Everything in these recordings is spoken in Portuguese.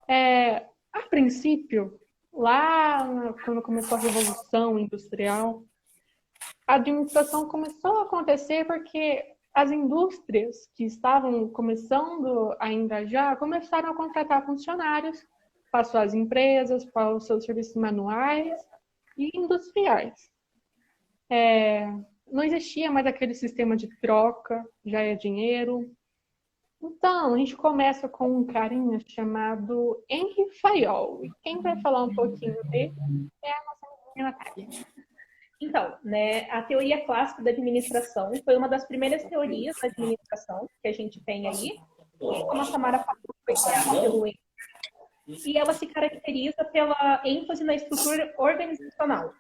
A princípio, quando começou a Revolução Industrial, a administração começou a acontecer porque as indústrias que estavam começando a engajar começaram a contratar funcionários para suas empresas, para os seus serviços manuais e industriais. Não existia mais aquele sistema de troca, já é dinheiro. Então, a gente começa com um carinha chamado Henri Fayol. E quem vai falar um pouquinho dele é a nossa menina Natália. Então, né, a teoria clássica da administração foi uma das primeiras teorias da administração que a gente tem aí. E, como a Samara falou, foi criada pelo Henri. E ela se caracteriza pela ênfase na estrutura organizacional.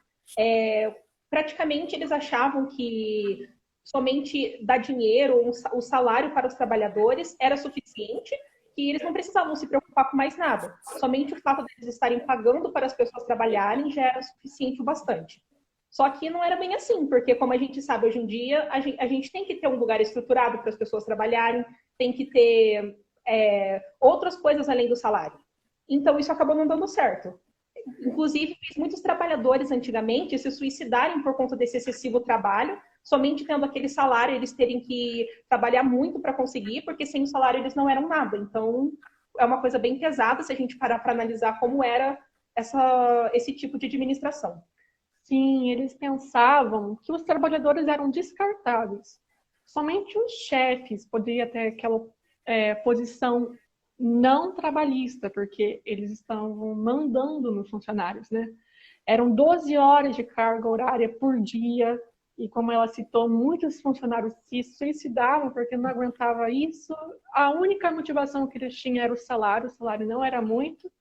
Praticamente, eles achavam que somente dar dinheiro, o salário para os trabalhadores era suficiente, que eles não precisavam se preocupar com mais nada. Somente o fato de eles estarem pagando para as pessoas trabalharem já era suficiente o bastante. Só que não era bem assim, porque como a gente sabe hoje em dia, a gente tem que ter um lugar estruturado para as pessoas trabalharem, tem que ter outras coisas além do salário. Então isso acabou não dando certo. Inclusive, muitos trabalhadores antigamente se suicidarem por conta desse excessivo trabalho, somente tendo aquele salário, eles terem que trabalhar muito para conseguir, porque sem o salário eles não eram nada. Então, é uma coisa bem pesada se a gente parar para analisar como era esse tipo de administração. Sim, eles pensavam que os trabalhadores eram descartáveis. Somente os chefes poderiam ter aquela posição não trabalhista, porque eles estavam mandando nos funcionários, né? Eram 12 horas de carga horária por dia, e como ela citou, muitos funcionários se suicidavam porque não aguentava isso. A única motivação que eles tinham era o salário não era muito.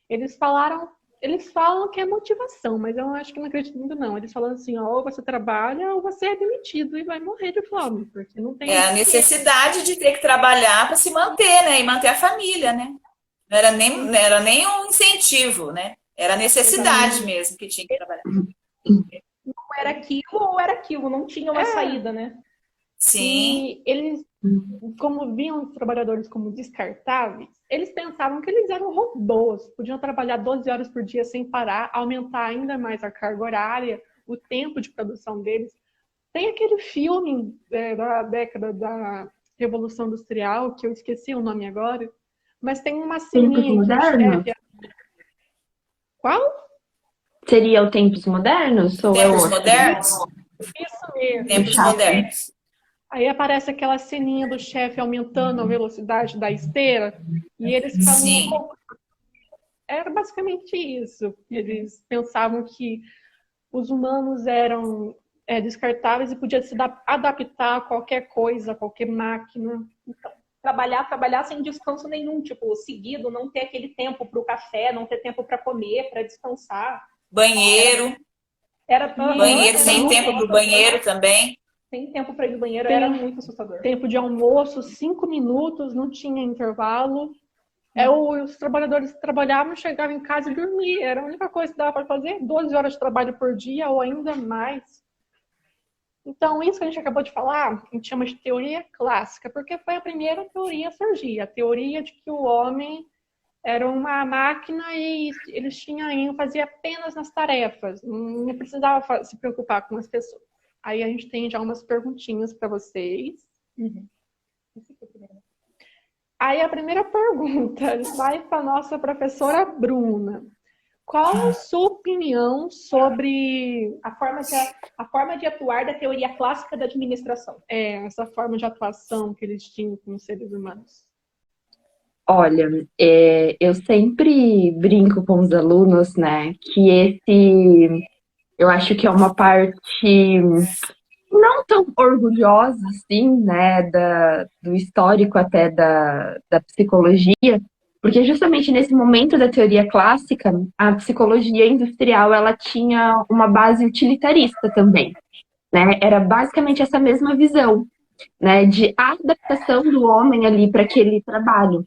Eles falam que é motivação, mas eu acho que não acredito muito, não. Eles falam assim, ou você trabalha ou você é demitido e vai morrer de fome, porque não tem... É a necessidade de ter que trabalhar para se manter, né? E manter a família, né? Não era nem um incentivo, né? Era a necessidade mesmo que tinha que trabalhar. Ou era aquilo ou era aquilo, não tinha uma saída, né? Sim. E eles, como viam os trabalhadores como descartáveis, eles pensavam que eles eram robôs, podiam trabalhar 12 horas por dia sem parar, aumentar ainda mais a carga horária, o tempo de produção deles. Tem aquele filme da década da Revolução Industrial, que eu esqueci o nome agora, mas tem uma ceninha que o chefe... Qual? Seria o Tempos Modernos? Ou Tempos Modernos? Isso mesmo. Tempos Modernos. Aí aparece aquela ceninha do chefe aumentando a velocidade da esteira, e eles falam... Era basicamente isso. Eles pensavam que os humanos eram descartáveis e podia se adaptar a qualquer coisa, a qualquer máquina. Então, trabalhar sem descanso nenhum, tipo, seguido, não ter aquele tempo para o café, não ter tempo para comer, para descansar. Banheiro. Banheiro, sem tempo para o banheiro também. Sem tempo para ir no banheiro, era muito assustador. Tempo de almoço, 5 minutos, não tinha intervalo. Os trabalhadores trabalhavam, chegavam em casa e dormiam. Era a única coisa que dava para fazer. 12 horas de trabalho por dia ou ainda mais. Então, isso que a gente acabou de falar, a gente chama de teoria clássica, porque foi a primeira teoria a surgir. A teoria de que o homem era uma máquina e eles tinham ênfase apenas nas tarefas. Não precisava se preocupar com as pessoas. Aí a gente tem já umas perguntinhas para vocês. Aí a primeira pergunta vai para a nossa professora Bruna. Qual a sua opinião sobre a forma de atuar da teoria clássica da administração? Essa forma de atuação que eles tinham com os seres humanos. Olha, eu sempre brinco com os alunos, né, que eu acho que é uma parte não tão orgulhosa, assim, né, do histórico até da psicologia, porque justamente nesse momento da teoria clássica, a psicologia industrial, ela tinha uma base utilitarista também, né, era basicamente essa mesma visão, né, de adaptação do homem ali para aquele trabalho.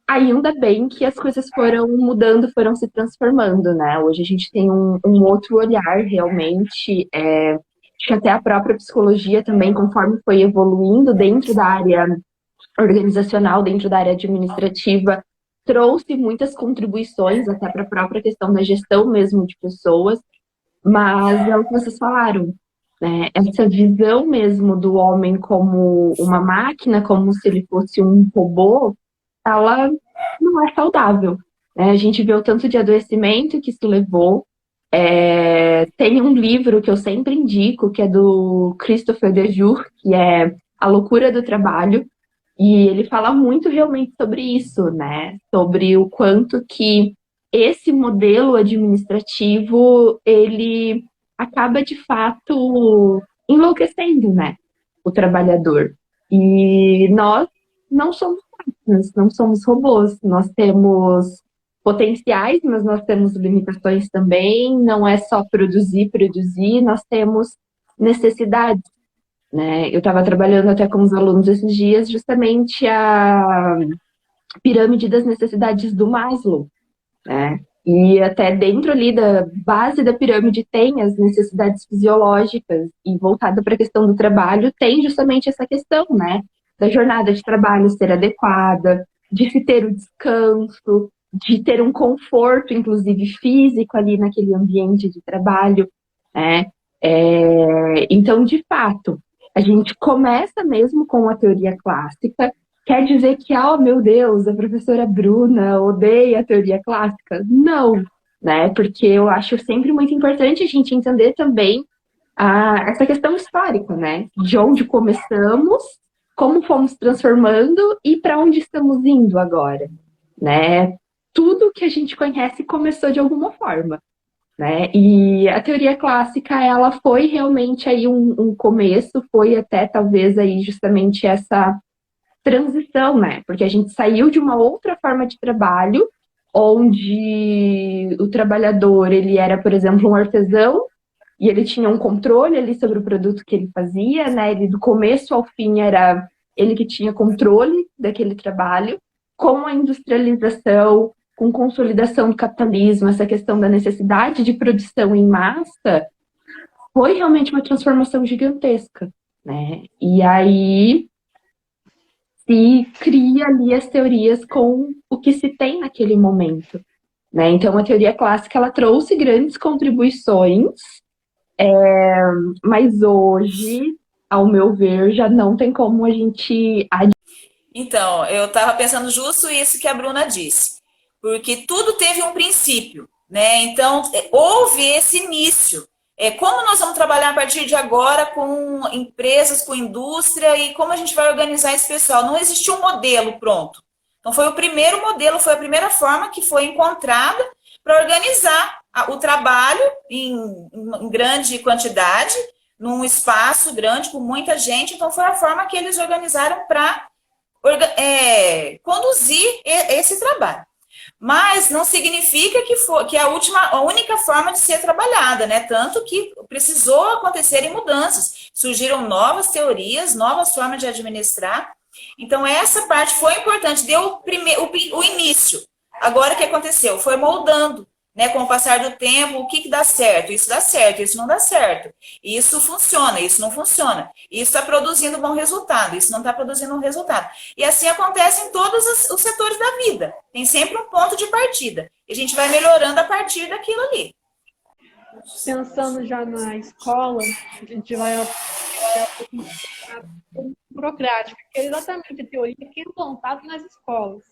Ainda bem que as coisas foram mudando, foram se transformando, né? Hoje a gente tem um outro olhar, realmente. Acho que até a própria psicologia também, conforme foi evoluindo dentro da área organizacional, dentro da área administrativa, trouxe muitas contribuições até para a própria questão da gestão mesmo de pessoas, mas é o que vocês falaram, né? Essa visão mesmo do homem como uma máquina, como se ele fosse um robô, ela não é saudável, né? A gente vê o tanto de adoecimento que isso levou. Tem um livro que eu sempre indico, que é do Christopher Dejour, que é A Loucura do Trabalho, e ele fala muito realmente sobre isso, né? Sobre o quanto que esse modelo administrativo, ele acaba de fato enlouquecendo, né? O trabalhador. E nós não somos máquinas, não somos robôs, nós temos potenciais, mas nós temos limitações também, não é só produzir, nós temos necessidades, né? Eu estava trabalhando até com os alunos esses dias justamente a pirâmide das necessidades do Maslow, né? E até dentro ali da base da pirâmide tem as necessidades fisiológicas e voltada para a questão do trabalho tem justamente essa questão, né? Da jornada de trabalho ser adequada, de se ter o descanso, de ter um conforto, inclusive físico ali naquele ambiente de trabalho, né? Então, de fato, a gente começa mesmo com a teoria clássica. Quer dizer que, oh meu Deus, a professora Bruna odeia a teoria clássica? Não, né? Porque eu acho sempre muito importante a gente entender também essa questão histórica, né? De onde começamos, como fomos transformando e para onde estamos indo agora, né? Tudo que a gente conhece começou de alguma forma, né? E a teoria clássica, ela foi realmente aí um começo, foi até talvez aí justamente essa transição, né? Porque a gente saiu de uma outra forma de trabalho, onde o trabalhador, ele era, por exemplo, um artesão, e ele tinha um controle ali sobre o produto que ele fazia, né? Ele, do começo ao fim, era ele que tinha controle daquele trabalho. Com a industrialização, com consolidação do capitalismo, essa questão da necessidade de produção em massa, foi realmente uma transformação gigantesca, né? E aí se cria ali as teorias com o que se tem naquele momento, né? Então, a teoria clássica, ela trouxe grandes contribuições, mas hoje, ao meu ver, já não tem como a gente... Então, eu estava pensando justo isso que a Bruna disse, porque tudo teve um princípio, né? Então, houve esse início. Como nós vamos trabalhar a partir de agora com empresas, com indústria e como a gente vai organizar esse pessoal? Não existia um modelo pronto. Então, foi o primeiro modelo, foi a primeira forma que foi encontrada para organizar o trabalho em grande quantidade, num espaço grande, com muita gente. Então, foi a forma que eles organizaram para conduzir esse trabalho. Mas não significa que é a única forma de ser trabalhada, né? Tanto que precisou acontecerem mudanças, surgiram novas teorias, novas formas de administrar. Então, essa parte foi importante, deu o início. Agora, o que aconteceu? Foi moldando, né? Com o passar do tempo, o que dá certo? Isso dá certo, isso não dá certo. Isso funciona, isso não funciona. Isso está produzindo um bom resultado, isso não está produzindo um resultado. E assim acontece em todos os setores da vida. Tem sempre um ponto de partida. E a gente vai melhorando a partir daquilo ali. Pensando já na escola, a gente vai burocrática, que é exatamente a teoria que é implantada nas escolas.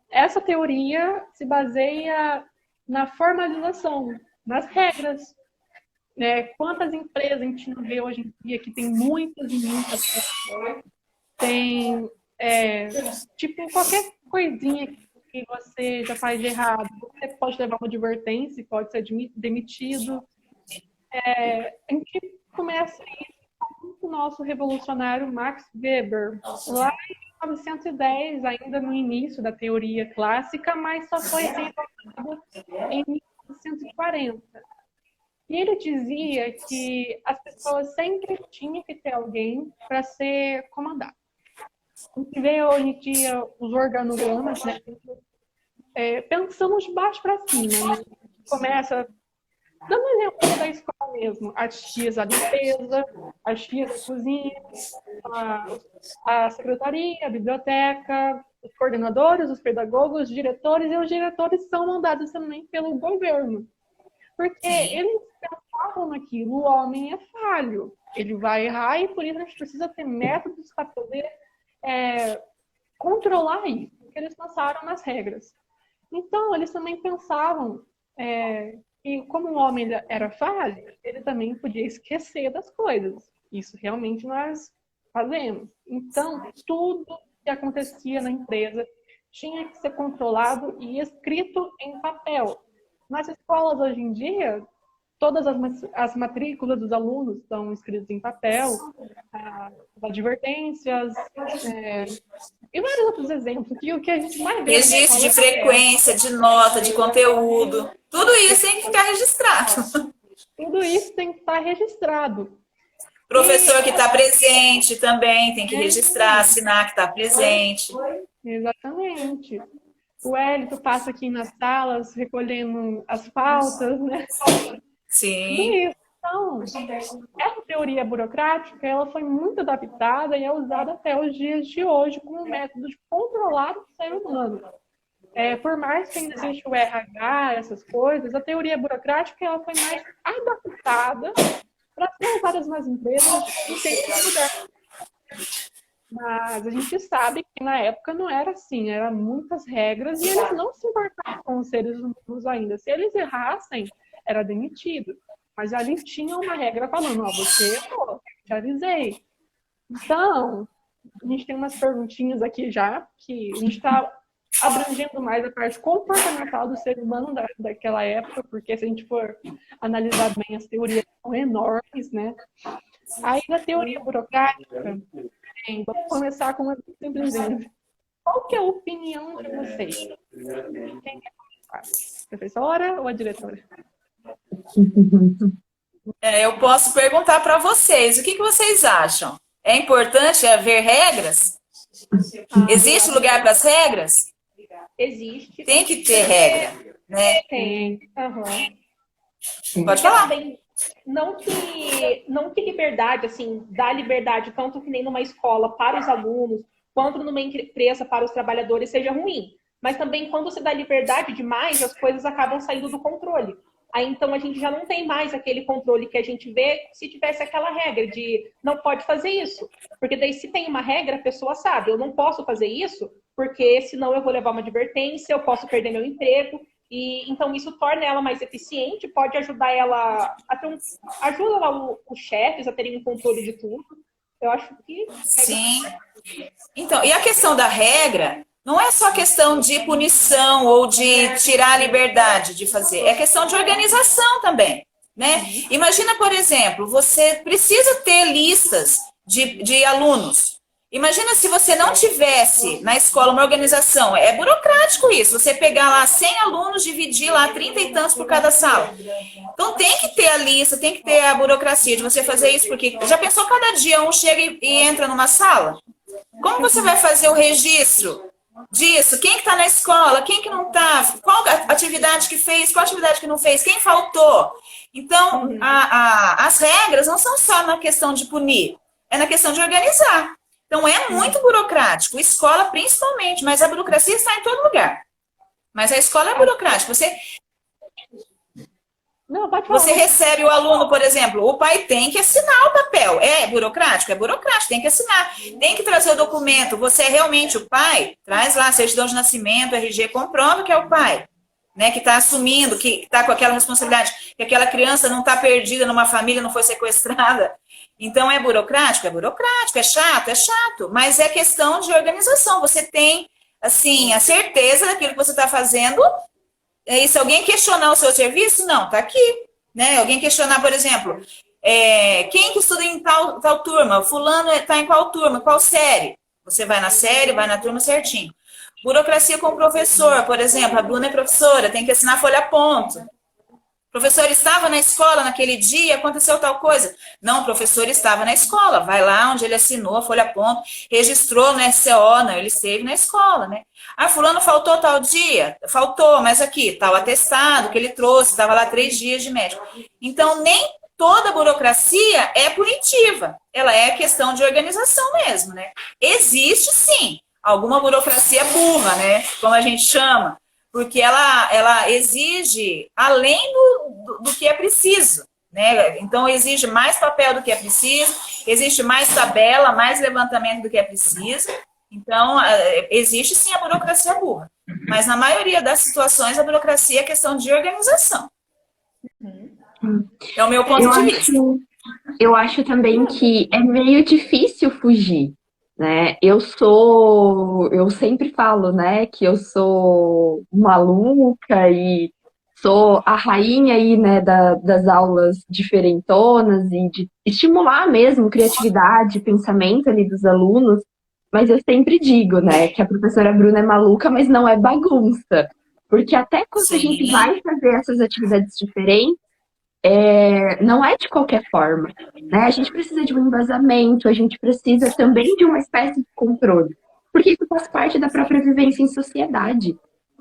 Essa teoria se baseia na formalização, nas regras. Né? Quantas empresas a gente não vê hoje em dia que tem muitas e muitas pessoas, tem tipo qualquer coisinha que você já faz de errado, você pode levar uma advertência, pode ser demitido. A gente começa isso com o nosso revolucionário Max Weber, lá em 1910, ainda no início da teoria clássica, mas só foi desenvolvido em 1940. E ele dizia que as pessoas sempre tinham que ter alguém para ser comandado. A gente vê hoje em dia os organogramas, né? Pensando de baixo para cima, né? Começa, dando um exemplo da escola mesmo, as tias da limpeza, as tias da cozinha, a secretaria, a biblioteca, Os coordenadores, os pedagogos, os diretores, e os diretores são mandados também pelo governo. Porque eles pensavam naquilo, o homem é falho, ele vai errar e por isso a gente precisa ter métodos para poder controlar isso, porque eles pensaram nas regras. Então, eles também pensavam que como o homem era falho, ele também podia esquecer das coisas. Isso realmente nós fazemos. Então, tudo que acontecia na empresa tinha que ser controlado e escrito em papel. Nas escolas, hoje em dia, todas as matrículas dos alunos estão escritas em papel, as advertências, e vários outros exemplos. Que o que a gente mais vê Registro de frequência, de nota, de conteúdo. Tudo isso tem que ficar registrado. Tudo isso tem que estar registrado. Professor que está presente também tem que registrar, assinar que está presente. Exatamente. O Hélito passa aqui nas salas recolhendo as pautas, né? Sim. Tudo isso. Então, essa teoria burocrática, ela foi muito adaptada e é usada até os dias de hoje como método de controlar o ser humano. Por mais que ainda existe o RH, essas coisas, a teoria burocrática ela foi mais adaptada para ser usada nas empresas e tem que mudar. Mas a gente sabe que na época não era assim, eram muitas regras e eles não se importavam com os seres humanos ainda. Se eles errassem, era demitido. Mas ali tinha uma regra falando, você errou, te avisei. Então, a gente tem umas perguntinhas aqui já, que a gente está abrangendo mais a parte comportamental do ser humano daquela época, porque se a gente for analisar bem, as teorias são enormes, né? Aí, na teoria burocrática, vamos começar com uma simples exemplo. Qual que é a opinião de vocês? Quem quer começar? Professora ou a diretora? Eu posso perguntar para vocês, o que vocês acham? É importante haver regras? Existe lugar para as regras? Existe. Tem que ter regra, né? Tem. Uhum. Pode falar. Não que liberdade, assim, dá liberdade, tanto que nem numa escola para os alunos, quanto numa empresa para os trabalhadores seja ruim. Mas também quando se dá liberdade demais, as coisas acabam saindo do controle. Aí então a gente já não tem mais aquele controle que a gente vê se tivesse aquela regra de não pode fazer isso. Porque daí se tem uma regra, a pessoa sabe, eu não posso fazer isso, porque senão eu vou levar uma advertência, eu posso perder meu emprego. E então isso torna ela mais eficiente, pode ajudar ela a ter ajuda lá os chefes a terem um controle de tudo. Eu acho que... Sim. Então, e a questão da regra não é só questão de punição ou de tirar a liberdade de fazer, é questão de organização também, né? Imagina, por exemplo, você precisa ter listas de alunos. Imagina se você não tivesse na escola uma organização, é burocrático isso, você pegar lá 100 alunos, dividir lá 30 e tantos por cada sala. Então tem que ter a lista, tem que ter a burocracia de você fazer isso, porque já pensou cada dia um chega e entra numa sala? Como você vai fazer o registro disso? Quem que tá na escola? Quem que não tá? Qual atividade que fez? Qual atividade que não fez? Quem faltou? Então, as regras não são só na questão de punir, é na questão de organizar. Então, é muito burocrático, escola principalmente, mas a burocracia está em todo lugar. Mas a escola é burocrática. Você recebe o aluno, por exemplo, o pai tem que assinar o papel. É burocrático? É burocrático, tem que assinar. Tem que trazer o documento. Você é realmente o pai? Traz lá a certidão de nascimento, RG, comprova que é o pai. Né, que está assumindo, que está com aquela responsabilidade, que aquela criança não está perdida numa família, não foi sequestrada. Então, é burocrático? É burocrático. É chato, mas é questão de organização. Você tem, assim, a certeza daquilo que você está fazendo. E se alguém questionar o seu serviço, não, está aqui. Né? Alguém questionar, por exemplo, quem que estuda em tal turma? Fulano está em qual turma? Qual série? Você vai na série, vai na turma certinho. Burocracia com o professor, por exemplo, a Bruna é professora, tem que assinar folha ponto. O professor estava na escola naquele dia, aconteceu tal coisa. Não, o professor estava na escola, vai lá onde ele assinou a folha ponto, registrou no SCO, não, ele esteve na escola, né? Ah, fulano faltou tal dia? Faltou, mas aqui, tal atestado que ele trouxe, estava lá 3 dias de médico. Então, nem toda burocracia é punitiva, ela é questão de organização mesmo, né? Existe sim alguma burocracia burra, né? Como a gente chama, porque ela exige além do que é preciso, né? Então, exige mais papel do que é preciso, existe mais tabela, mais levantamento do que é preciso. Então, existe sim a burocracia burra, mas na maioria das situações a burocracia é questão de organização. É o meu ponto de vista. Eu acho também que é meio difícil fugir, né? Eu sempre falo, né, que eu sou maluca e sou a rainha aí, né, das aulas diferentonas e de estimular mesmo criatividade, pensamento ali dos alunos. Mas eu sempre digo, né, que a professora Bruna é maluca, mas não é bagunça. Porque até quando a gente vai fazer essas atividades diferentes, não é de qualquer forma, né? A gente precisa de um embasamento, a gente precisa também de uma espécie de controle, porque isso faz parte da própria vivência em sociedade,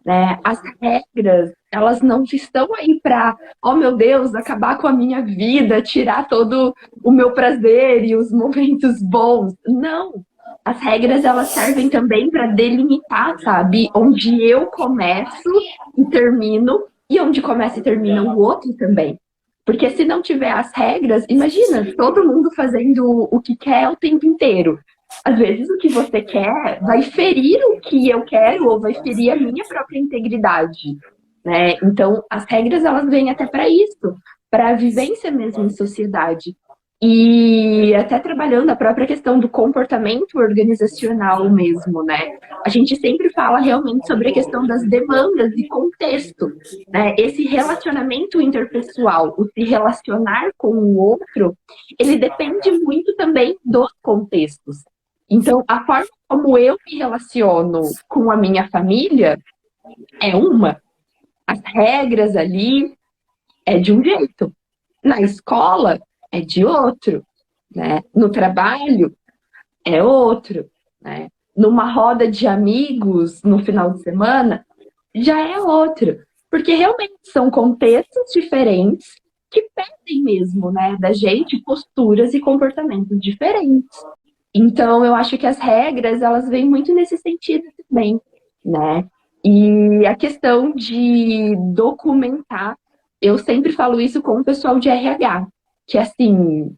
né? As regras, elas não estão aí para, oh meu Deus, acabar com a minha vida, tirar todo o meu prazer e os momentos bons. Não. As regras, elas servem também para delimitar, sabe? Onde eu começo e termino, e onde começa e termina o outro também. Porque se não tiver as regras, imagina, todo mundo fazendo o que quer o tempo inteiro. Às vezes o que você quer vai ferir o que eu quero ou vai ferir a minha própria integridade, né? Então, as regras, elas vêm até para isso, para a vivência mesmo em sociedade. E até trabalhando a própria questão do comportamento organizacional mesmo, né? A gente sempre fala realmente sobre a questão das demandas e contexto, né? Esse relacionamento interpessoal, o se relacionar com o outro, ele depende muito também dos contextos. Então, a forma como eu me relaciono com a minha família é uma. As regras ali é de um jeito. Na escola é de outro, né? No trabalho é outro, né? Numa roda de amigos no final de semana já é outro, porque realmente são contextos diferentes que pedem mesmo, né, da gente posturas e comportamentos diferentes. Então eu acho que as regras, elas vêm muito nesse sentido também, né? E a questão de documentar, eu sempre falo isso com o pessoal de RH, que assim,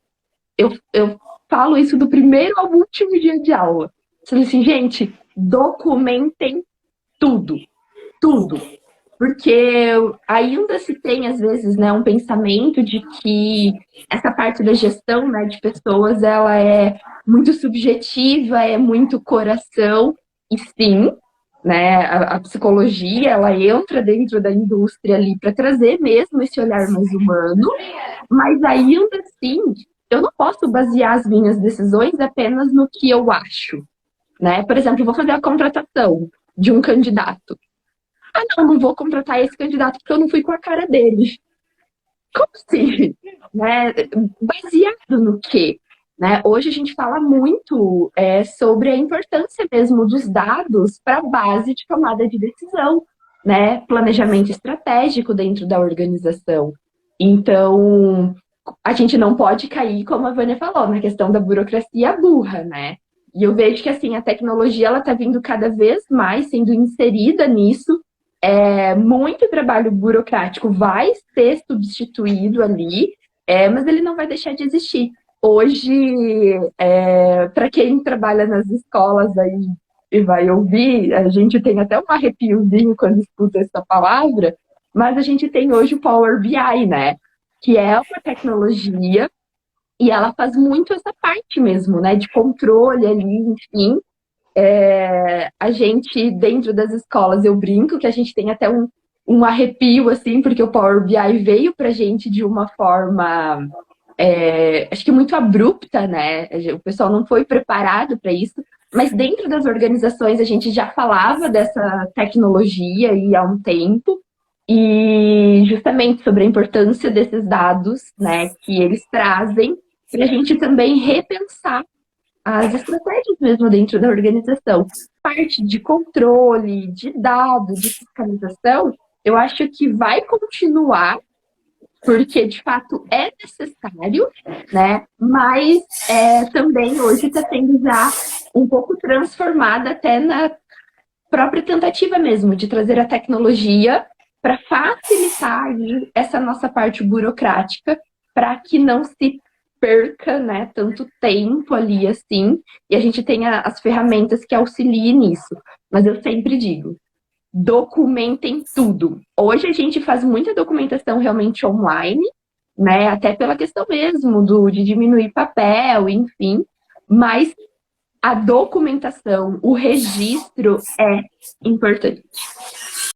eu falo isso do primeiro ao último dia de aula. Eu falo assim, gente, documentem tudo, tudo. Porque ainda se tem, às vezes, né, um pensamento de que essa parte da gestão, né, de pessoas, ela é muito subjetiva, é muito coração, e sim, né, a psicologia, ela entra dentro da indústria ali para trazer mesmo esse olhar mais humano, mas ainda assim, eu não posso basear as minhas decisões apenas no que eu acho, né? Por exemplo, eu vou fazer a contratação de um candidato. Ah, não vou contratar esse candidato porque eu não fui com a cara dele. Como assim? Né? Baseado no quê? Né? Hoje a gente fala muito sobre a importância mesmo dos dados para a base de tomada de decisão, né? Planejamento estratégico dentro da organização. Então, a gente não pode cair, como a Vânia falou, na questão da burocracia burra, né? E eu vejo que assim, a tecnologia ela está vindo cada vez mais sendo inserida nisso. Muito trabalho burocrático vai ser substituído ali, mas ele não vai deixar de existir. Hoje, para quem trabalha nas escolas aí e vai ouvir, a gente tem até um arrepiozinho quando escuta essa palavra, mas a gente tem hoje o Power BI, né? Que é uma tecnologia e ela faz muito essa parte mesmo, né? De controle ali, enfim. A gente, dentro das escolas, eu brinco que a gente tem até um arrepio, assim, porque o Power BI veio pra gente de uma forma, acho que muito abrupta, né? O pessoal não foi preparado para isso, mas dentro das organizações a gente já falava dessa tecnologia aí há um tempo, e justamente sobre a importância desses dados, né, que eles trazem, para a gente também repensar as estratégias mesmo dentro da organização. Parte de controle, de dados, de fiscalização, eu acho que vai continuar, porque de fato é necessário, né? Mas também hoje está sendo já um pouco transformada até na própria tentativa mesmo de trazer a tecnologia para facilitar essa nossa parte burocrática, para que não se perca, né, tanto tempo ali assim, e a gente tenha as ferramentas que auxiliem nisso. Mas eu sempre digo, documentem tudo. Hoje a gente faz muita documentação realmente online, né, até pela questão mesmo de diminuir papel, enfim, mas a documentação, o registro é importante.